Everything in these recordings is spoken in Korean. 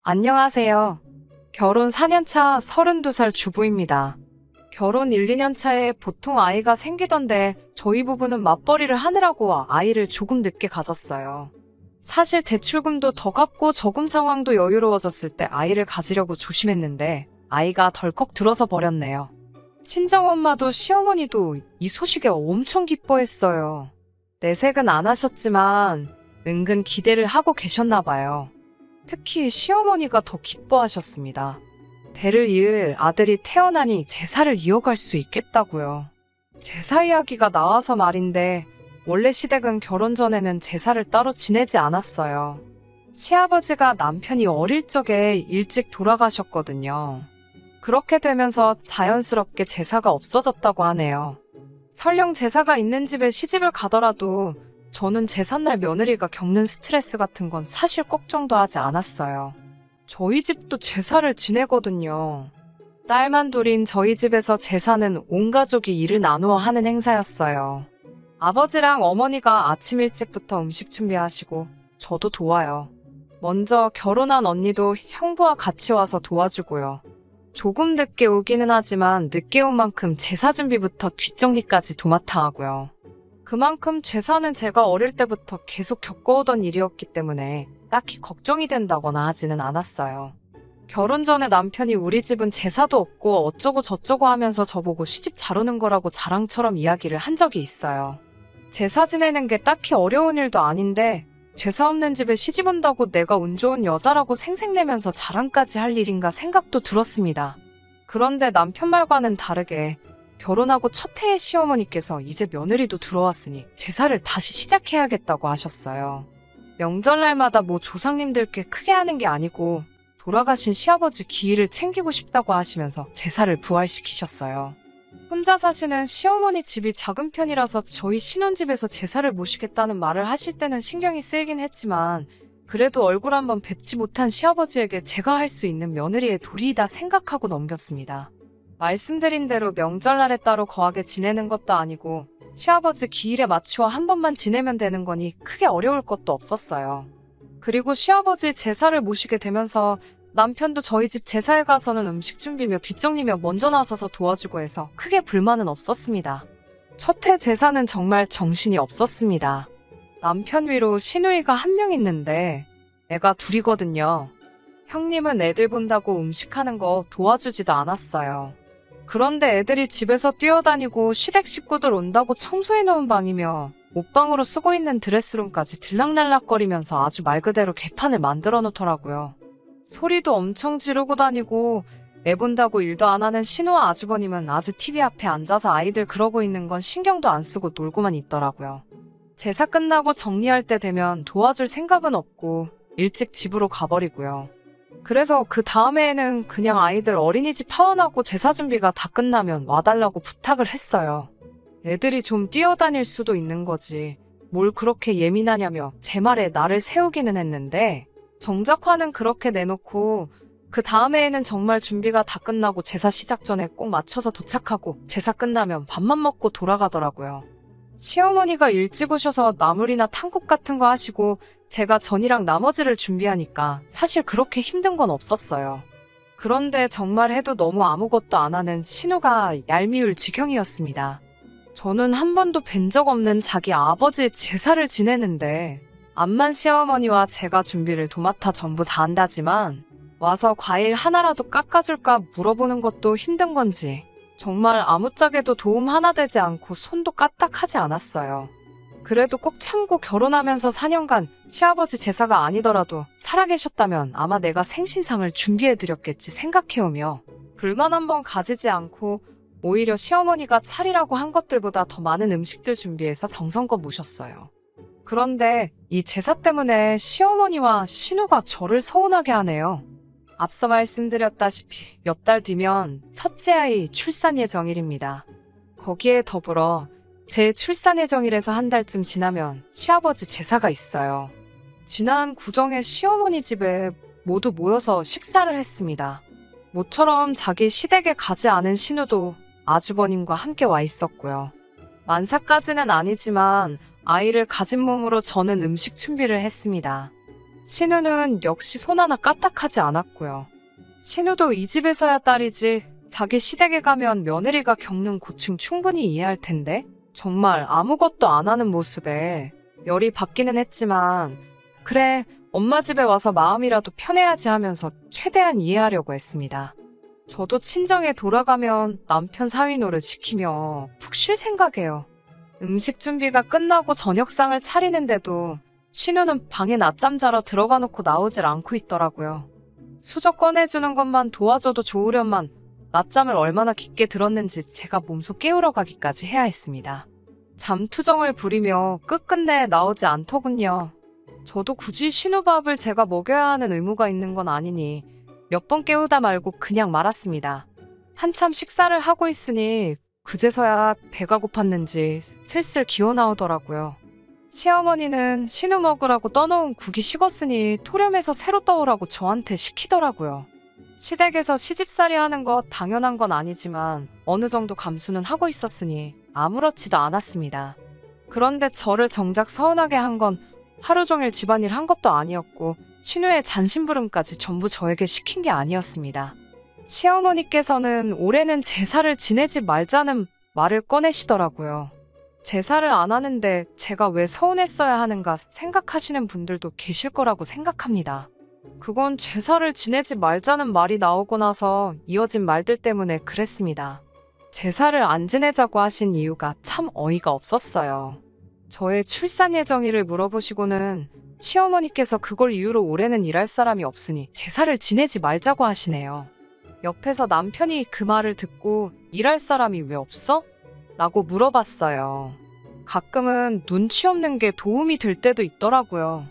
안녕하세요. 결혼 4년차 32살 주부입니다. 결혼 1, 2년 차에 보통 아이가 생기던데 저희 부부는 맞벌이를 하느라고 아이를 조금 늦게 가졌어요. 사실 대출금도 더 갚고 저금 상황도 여유로워졌을 때 아이를 가지려고 조심했는데 아이가 덜컥 들어서 버렸네요. 친정엄마도 시어머니도 이 소식에 엄청 기뻐했어요. 내색은 안 하셨지만 은근 기대를 하고 계셨나 봐요. 특히 시어머니가 더 기뻐하셨습니다. 대를 이을 아들이 태어나니 제사를 이어갈 수 있겠다고요. 제사 이야기가 나와서 말인데 원래 시댁은 결혼 전에는 제사를 따로 지내지 않았어요. 시아버지가 남편이 어릴 적에 일찍 돌아가셨거든요. 그렇게 되면서 자연스럽게 제사가 없어졌다고 하네요. 설령 제사가 있는 집에 시집을 가더라도 저는 제삿날 며느리가 겪는 스트레스 같은 건 사실 걱정도 하지 않았어요. 저희 집도 제사를 지내거든요. 딸만 둘인 저희 집에서 제사는 온 가족이 일을 나누어 하는 행사였어요. 아버지랑 어머니가 아침 일찍부터 음식 준비하시고 저도 도와요. 먼저 결혼한 언니도 형부와 같이 와서 도와주고요. 조금 늦게 오기는 하지만 늦게 온 만큼 제사 준비부터 뒷정리까지 도맡아 하고요. 그만큼 제사는 제가 어릴 때부터 계속 겪어오던 일이었기 때문에 딱히 걱정이 된다거나 하지는 않았어요. 결혼 전에 남편이 우리 집은 제사도 없고 어쩌고 저쩌고 하면서 저보고 시집 잘 오는 거라고 자랑처럼 이야기를 한 적이 있어요. 제사 지내는 게 딱히 어려운 일도 아닌데 제사 없는 집에 시집 온다고 내가 운 좋은 여자라고 생색내면서 자랑까지 할 일인가 생각도 들었습니다. 그런데 남편 말과는 다르게 결혼하고 첫 해에 시어머니께서 이제 며느리도 들어왔으니 제사를 다시 시작해야겠다고 하셨어요. 명절날마다 뭐 조상님들께 크게 하는 게 아니고 돌아가신 시아버지 기일을 챙기고 싶다고 하시면서 제사를 부활시키셨어요. 혼자 사시는 시어머니 집이 작은 편이라서 저희 신혼집에서 제사를 모시겠다는 말을 하실 때는 신경이 쓰이긴 했지만 그래도 얼굴 한번 뵙지 못한 시아버지에게 제가 할 수 있는 며느리의 도리이다 생각하고 넘겼습니다. 말씀드린 대로 명절날에 따로 거하게 지내는 것도 아니고 시아버지 기일에 맞추어 한 번만 지내면 되는 거니 크게 어려울 것도 없었어요. 그리고 시아버지 제사를 모시게 되면서 남편도 저희 집 제사에 가서는 음식 준비며 뒷정리며 먼저 나서서 도와주고 해서 크게 불만은 없었습니다. 첫 해 제사는 정말 정신이 없었습니다. 남편 위로 시누이가 한 명 있는데 애가 둘이거든요. 형님은 애들 본다고 음식하는 거 도와주지도 않았어요. 그런데 애들이 집에서 뛰어다니고 시댁 식구들 온다고 청소해놓은 방이며 옷방으로 쓰고 있는 드레스룸까지 들락날락거리면서 아주 말 그대로 개판을 만들어 놓더라고요. 소리도 엄청 지르고 다니고 애 본다고 일도 안 하는 신우와 아주버님은 아주 TV 앞에 앉아서 아이들 그러고 있는 건 신경도 안 쓰고 놀고만 있더라고요. 제사 끝나고 정리할 때 되면 도와줄 생각은 없고 일찍 집으로 가버리고요. 그래서 그 다음 해에는 그냥 아이들 어린이집 하원하고 제사 준비가 다 끝나면 와달라고 부탁을 했어요. 애들이 좀 뛰어다닐 수도 있는 거지. 뭘 그렇게 예민하냐며 제 말에 나를 세우기는 했는데 정작 화는 그렇게 내놓고 그 다음 해에는 정말 준비가 다 끝나고 제사 시작 전에 꼭 맞춰서 도착하고 제사 끝나면 밥만 먹고 돌아가더라고요. 시어머니가 일찍 오셔서 나물이나 탕국 같은 거 하시고 제가 전이랑 나머지를 준비하니까 사실 그렇게 힘든 건 없었어요. 그런데 정말 해도 너무 아무것도 안 하는 신우가 얄미울 지경이었습니다. 저는 한 번도 뵌 적 없는 자기 아버지의 제사를 지내는데 암만 시어머니와 제가 준비를 도맡아 전부 다 한다지만 와서 과일 하나라도 깎아줄까 물어보는 것도 힘든 건지 정말 아무짝에도 도움 하나 되지 않고 손도 까딱하지 않았어요. 그래도 꼭 참고 결혼하면서 4년간 시아버지 제사가 아니더라도 살아계셨다면 아마 내가 생신상을 준비해드렸겠지 생각해오며 불만 한번 가지지 않고 오히려 시어머니가 차리라고 한 것들보다 더 많은 음식들 준비해서 정성껏 모셨어요. 그런데 이 제사 때문에 시어머니와 신우가 저를 서운하게 하네요. 앞서 말씀드렸다시피 몇 달 뒤면 첫째 아이 출산 예정일입니다. 거기에 더불어 제 출산 예정일에서 한 달쯤 지나면 시아버지 제사가 있어요. 지난 구정에 시어머니 집에 모두 모여서 식사를 했습니다. 모처럼 자기 시댁에 가지 않은 신우도 아주버님과 함께 와 있었고요. 만사까지는 아니지만 아이를 가진 몸으로 저는 음식 준비를 했습니다. 신우는 역시 손 하나 까딱하지 않았고요. 신우도 이 집에서야 딸이지 자기 시댁에 가면 며느리가 겪는 고충 충분히 이해할 텐데 정말 아무것도 안 하는 모습에 열이 받기는 했지만 그래 엄마 집에 와서 마음이라도 편해야지 하면서 최대한 이해하려고 했습니다. 저도 친정에 돌아가면 남편 사위 노릇 시키며 푹 쉴 생각이에요. 음식 준비가 끝나고 저녁상을 차리는데도 신우는 방에 낮잠 자러 들어가 놓고 나오질 않고 있더라고요. 수저 꺼내주는 것만 도와줘도 좋으련만 낮잠을 얼마나 깊게 들었는지 제가 몸소 깨우러 가기까지 해야 했습니다. 잠투정을 부리며 끝끝내 나오지 않더군요. 저도 굳이 신우밥을 제가 먹여야 하는 의무가 있는 건 아니니 몇 번 깨우다 말고 그냥 말았습니다. 한참 식사를 하고 있으니 그제서야 배가 고팠는지 슬슬 기어 나오더라고요. 시어머니는 신우 먹으라고 떠놓은 국이 식었으니 토렴해서 새로 떠오라고 저한테 시키더라고요. 시댁에서 시집살이 하는 것 당연한 건 아니지만 어느 정도 감수는 하고 있었으니 아무렇지도 않았습니다. 그런데 저를 정작 서운하게 한 건 하루 종일 집안일 한 것도 아니었고 신우의 잔심부름까지 전부 저에게 시킨 게 아니었습니다. 시어머니께서는 올해는 제사를 지내지 말자는 말을 꺼내시더라고요. 제사를 안 하는데 제가 왜 서운했어야 하는가 생각하시는 분들도 계실 거라고 생각합니다. 그건 제사를 지내지 말자는 말이 나오고 나서 이어진 말들 때문에 그랬습니다. 제사를 안 지내자고 하신 이유가 참 어이가 없었어요. 저의 출산 예정일을 물어보시고는 시어머니께서 그걸 이유로 올해는 일할 사람이 없으니 제사를 지내지 말자고 하시네요. 옆에서 남편이 그 말을 듣고 일할 사람이 왜 없어? 라고 물어봤어요. 가끔은 눈치 없는 게 도움이 될 때도 있더라고요.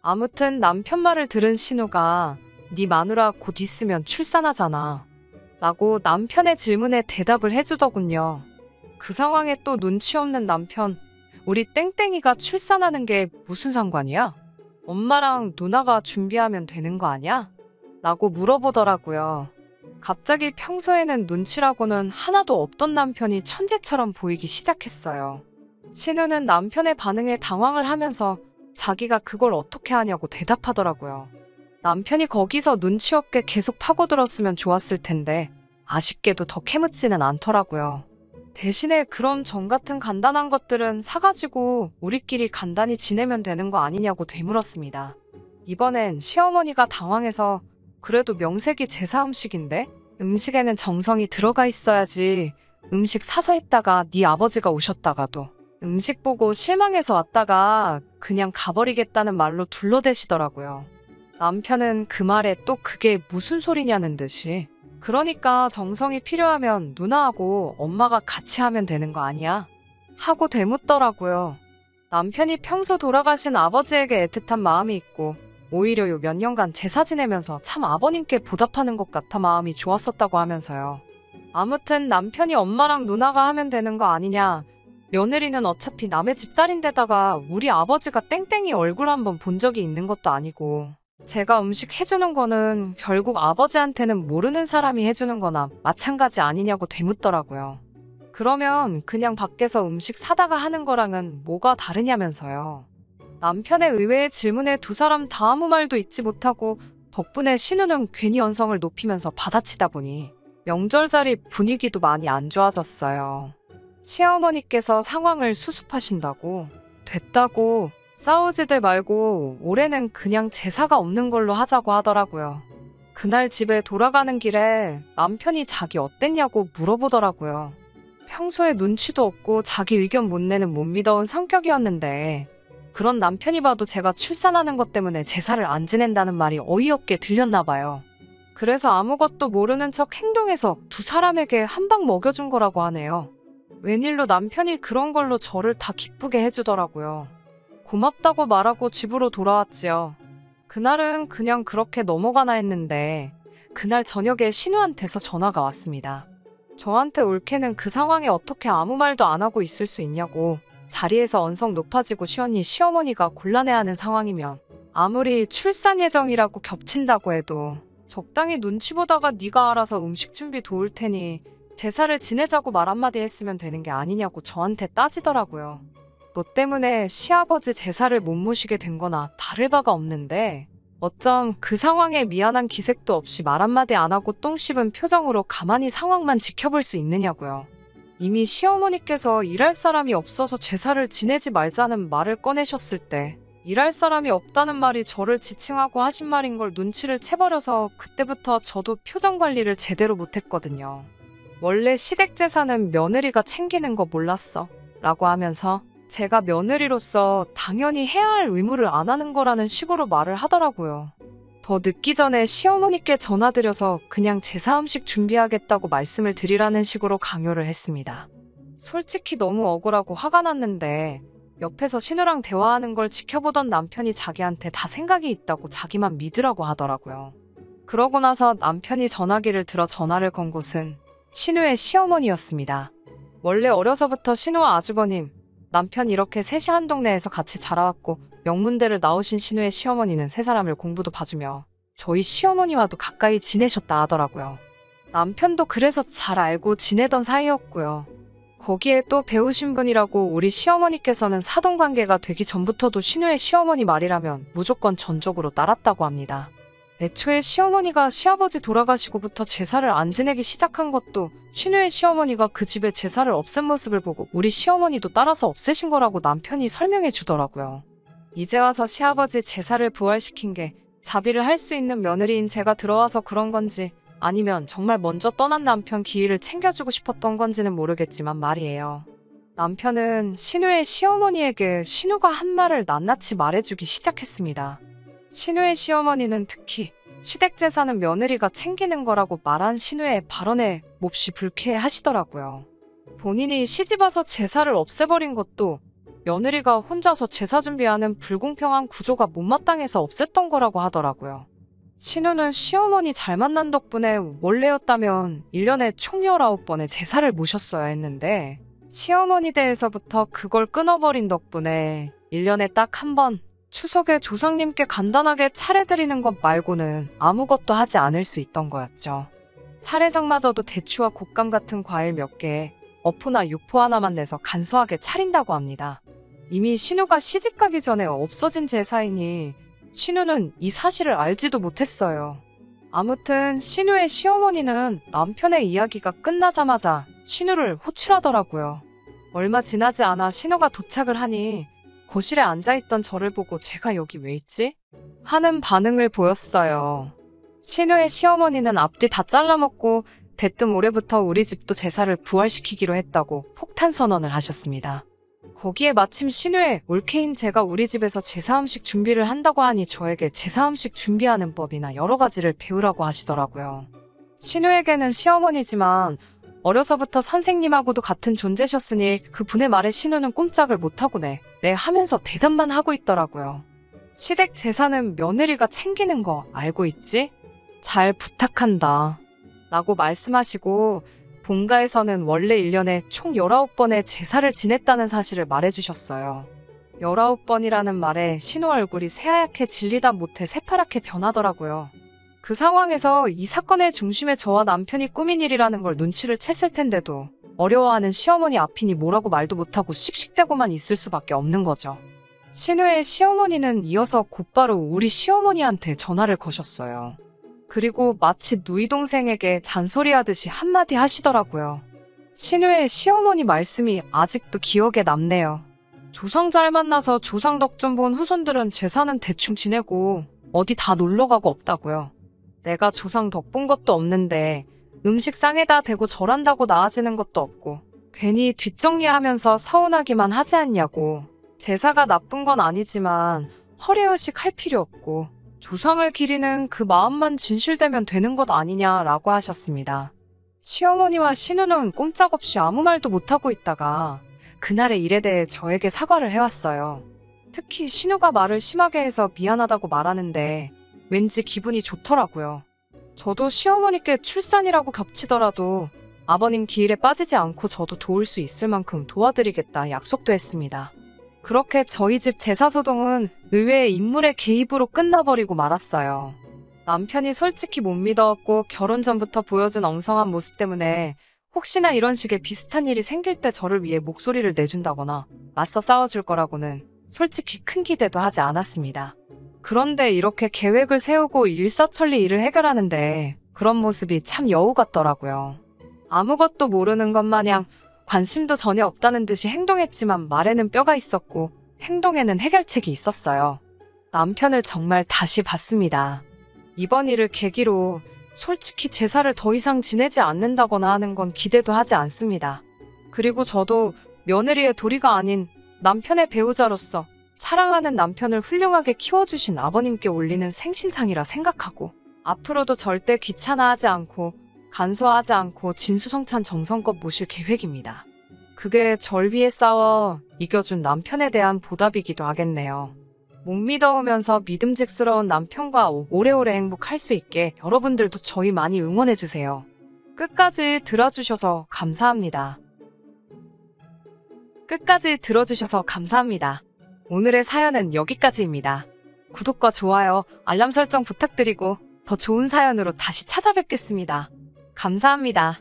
아무튼 남편 말을 들은 신우가 네 마누라 곧 있으면 출산하잖아 라고 남편의 질문에 대답을 해주더군요. 그 상황에 또 눈치 없는 남편, 우리 땡땡이가 출산하는 게 무슨 상관이야? 엄마랑 누나가 준비하면 되는 거 아니야? 라고 물어보더라고요. 갑자기 평소에는 눈치라고는 하나도 없던 남편이 천재처럼 보이기 시작했어요. 신우는 남편의 반응에 당황을 하면서 자기가 그걸 어떻게 하냐고 대답하더라고요. 남편이 거기서 눈치 없게 계속 파고들었으면 좋았을 텐데 아쉽게도 더 캐묻지는 않더라고요. 대신에 그럼 전 같은 간단한 것들은 사가지고 우리끼리 간단히 지내면 되는 거 아니냐고 되물었습니다. 이번엔 시어머니가 당황해서 그래도 명색이 제사 음식인데 음식에는 정성이 들어가 있어야지 음식 사서 했다가 네 아버지가 오셨다가도 음식 보고 실망해서 왔다가 그냥 가버리겠다는 말로 둘러대시더라고요. 남편은 그 말에 또 그게 무슨 소리냐는 듯이 그러니까 정성이 필요하면 누나하고 엄마가 같이 하면 되는 거 아니야? 하고 되묻더라고요. 남편이 평소 돌아가신 아버지에게 애틋한 마음이 있고 오히려 요 몇 년간 제사 지내면서 참 아버님께 보답하는 것 같아 마음이 좋았었다고 하면서요. 아무튼 남편이 엄마랑 누나가 하면 되는 거 아니냐. 며느리는 어차피 남의 집 딸인데다가 우리 아버지가 땡땡이 얼굴 한번 본 적이 있는 것도 아니고 제가 음식 해주는 거는 결국 아버지한테는 모르는 사람이 해주는 거나 마찬가지 아니냐고 되묻더라고요. 그러면 그냥 밖에서 음식 사다가 하는 거랑은 뭐가 다르냐면서요. 남편의 의외의 질문에 두 사람 다 아무 말도 잊지 못하고 덕분에 신우는 괜히 언성을 높이면서 받아치다 보니 명절자리 분위기도 많이 안 좋아졌어요. 시어머니께서 상황을 수습하신다고 됐다고 싸우지들 말고 올해는 그냥 제사가 없는 걸로 하자고 하더라고요. 그날 집에 돌아가는 길에 남편이 자기 어땠냐고 물어보더라고요. 평소에 눈치도 없고 자기 의견 못 내는 못 믿어온 성격이었는데 그런 남편이 봐도 제가 출산하는 것 때문에 제사를 안 지낸다는 말이 어이없게 들렸나 봐요. 그래서 아무것도 모르는 척 행동해서 두 사람에게 한 방 먹여준 거라고 하네요. 웬일로 남편이 그런 걸로 저를 다 기쁘게 해주더라고요. 고맙다고 말하고 집으로 돌아왔지요. 그날은 그냥 그렇게 넘어가나 했는데 그날 저녁에 신우한테서 전화가 왔습니다. 저한테 올케는 그 상황에 어떻게 아무 말도 안 하고 있을 수 있냐고 자리에서 언성 높아지고 시언니 시어머니가 곤란해하는 상황이면 아무리 출산 예정이라고 겹친다고 해도 적당히 눈치 보다가 네가 알아서 음식 준비 도울 테니 제사를 지내자고 말 한마디 했으면 되는 게 아니냐고 저한테 따지더라고요. 너 때문에 시아버지 제사를 못 모시게 된 거나 다를 바가 없는데 어쩜 그 상황에 미안한 기색도 없이 말 한마디 안 하고 똥 씹은 표정으로 가만히 상황만 지켜볼 수 있느냐고요. 이미 시어머니께서 일할 사람이 없어서 제사를 지내지 말자는 말을 꺼내셨을 때 일할 사람이 없다는 말이 저를 지칭하고 하신 말인 걸 눈치를 채버려서 그때부터 저도 표정 관리를 제대로 못했거든요. 원래 시댁 제사는 며느리가 챙기는 거 몰랐어 라고 하면서 제가 며느리로서 당연히 해야 할 의무를 안 하는 거라는 식으로 말을 하더라고요. 더 늦기 전에 시어머니께 전화드려서 그냥 제사 음식 준비하겠다고 말씀을 드리라는 식으로 강요를 했습니다. 솔직히 너무 억울하고 화가 났는데 옆에서 신우랑 대화하는 걸 지켜보던 남편이 자기한테 다 생각이 있다고 자기만 믿으라고 하더라고요. 그러고 나서 남편이 전화기를 들어 전화를 건 곳은 신우의 시어머니였습니다. 원래 어려서부터 신우와 아주버님, 남편 이렇게 셋이 한 동네에서 같이 자라왔고 명문대를 나오신 신우의 시어머니는 세 사람을 공부도 봐주며 저희 시어머니와도 가까이 지내셨다 하더라고요. 남편도 그래서 잘 알고 지내던 사이였고요. 거기에 또 배우신 분이라고 우리 시어머니께서는 사돈관계가 되기 전부터도 신우의 시어머니 말이라면 무조건 전적으로 따랐다고 합니다. 애초에 시어머니가 시아버지 돌아가시고부터 제사를 안 지내기 시작한 것도 신우의 시어머니가 그 집에 제사를 없앤 모습을 보고 우리 시어머니도 따라서 없애신 거라고 남편이 설명해 주더라고요. 이제 와서 시아버지 제사를 부활시킨 게 자비를 할 수 있는 며느리인 제가 들어와서 그런 건지 아니면 정말 먼저 떠난 남편 기회를 챙겨주고 싶었던 건지는 모르겠지만 말이에요. 남편은 신우의 시어머니에게 신우가 한 말을 낱낱이 말해주기 시작했습니다. 신우의 시어머니는 특히 시댁 제사는 며느리가 챙기는 거라고 말한 신우의 발언에 몹시 불쾌해하시더라고요. 본인이 시집와서 제사를 없애버린 것도 며느리가 혼자서 제사 준비하는 불공평한 구조가 못마땅해서 없앴던 거라고 하더라고요. 신우는 시어머니 잘 만난 덕분에 원래였다면 1년에 총 19번의 제사를 모셨어야 했는데 시어머니 댁에서부터 그걸 끊어버린 덕분에 1년에 딱 한 번 추석에 조상님께 간단하게 차례드리는 것 말고는 아무것도 하지 않을 수 있던 거였죠. 차례상마저도 대추와 곶감 같은 과일 몇 개, 어포나 육포 하나만 내서 간소하게 차린다고 합니다. 이미 신우가 시집가기 전에 없어진 제사이니 신우는 이 사실을 알지도 못했어요. 아무튼 신우의 시어머니는 남편의 이야기가 끝나자마자 신우를 호출하더라고요. 얼마 지나지 않아 신우가 도착을 하니 거실에 앉아있던 저를 보고 제가 여기 왜 있지? 하는 반응을 보였어요. 신우의 시어머니는 앞뒤 다 잘라먹고 대뜸 올해부터 우리 집도 제사를 부활시키기로 했다고 폭탄 선언을 하셨습니다. 거기에 마침 신우의 올케인 제가 우리 집에서 제사 음식 준비를 한다고 하니 저에게 제사 음식 준비하는 법이나 여러 가지를 배우라고 하시더라고요. 신우에게는 시어머니지만 어려서부터 선생님하고도 같은 존재셨으니 그분의 말에 신우는 꼼짝을 못하고 네 하면서 대답만 하고 있더라고요. 시댁 제사는 며느리가 챙기는 거 알고 있지? 잘 부탁한다. 라고 말씀하시고 본가에서는 원래 1년에 총 19번의 제사를 지냈다는 사실을 말해주셨어요. 19번이라는 말에 신우 얼굴이 새하얗게 질리다 못해 새파랗게 변하더라고요. 그 상황에서 이 사건의 중심에 저와 남편이 꾸민 일이라는 걸 눈치를 챘을 텐데도 어려워하는 시어머니 앞이니 뭐라고 말도 못하고 씩씩대고만 있을 수밖에 없는 거죠. 신우의 시어머니는 이어서 곧바로 우리 시어머니한테 전화를 거셨어요. 그리고 마치 누이 동생에게 잔소리하듯이 한마디 하시더라고요. 신우의 시어머니 말씀이 아직도 기억에 남네요. 조상 잘 만나서 조상 덕 좀 본 후손들은 제사는 대충 지내고 어디 다 놀러가고 없다고요. 내가 조상 덕 본 것도 없는데 음식 상에다 대고 절한다고 나아지는 것도 없고 괜히 뒷정리하면서 서운하기만 하지 않냐고. 제사가 나쁜 건 아니지만 허례허식 할 필요 없고 조상을 기리는 그 마음만 진실되면 되는 것 아니냐라고 하셨습니다. 시어머니와 신우는 꼼짝없이 아무 말도 못하고 있다가 그날의 일에 대해 저에게 사과를 해왔어요. 특히 신우가 말을 심하게 해서 미안하다고 말하는데 왠지 기분이 좋더라고요. 저도 시어머니께 출산이라고 겹치더라도 아버님 기일에 빠지지 않고 저도 도울 수 있을 만큼 도와드리겠다 약속도 했습니다. 그렇게 저희 집 제사소동은 의외의 인물의 개입으로 끝나버리고 말았어요. 남편이 솔직히 못 믿어왔고 결혼 전부터 보여준 엉성한 모습 때문에 혹시나 이런 식의 비슷한 일이 생길 때 저를 위해 목소리를 내준다거나 맞서 싸워줄 거라고는 솔직히 큰 기대도 하지 않았습니다. 그런데 이렇게 계획을 세우고 일사천리 일을 해결하는데 그런 모습이 참 여우 같더라고요. 아무것도 모르는 것 마냥 관심도 전혀 없다는 듯이 행동했지만 말에는 뼈가 있었고 행동에는 해결책이 있었어요. 남편을 정말 다시 봤습니다. 이번 일을 계기로 솔직히 제사를 더 이상 지내지 않는다거나 하는 건 기대도 하지 않습니다. 그리고 저도 며느리의 도리가 아닌 남편의 배우자로서 사랑하는 남편을 훌륭하게 키워주신 아버님께 올리는 생신상이라 생각하고 앞으로도 절대 귀찮아하지 않고 간소화하지 않고 진수성찬 정성껏 모실 계획입니다. 그게 절 위해 싸워 이겨준 남편에 대한 보답이기도 하겠네요. 못 믿어오면서 믿음직스러운 남편과 오래오래 행복할 수 있게 여러분들도 저희 많이 응원해주세요. 끝까지 들어주셔서 감사합니다. 끝까지 들어주셔서 감사합니다. 오늘의 사연은 여기까지입니다. 구독과 좋아요, 알람 설정 부탁드리고 더 좋은 사연으로 다시 찾아뵙겠습니다. 감사합니다.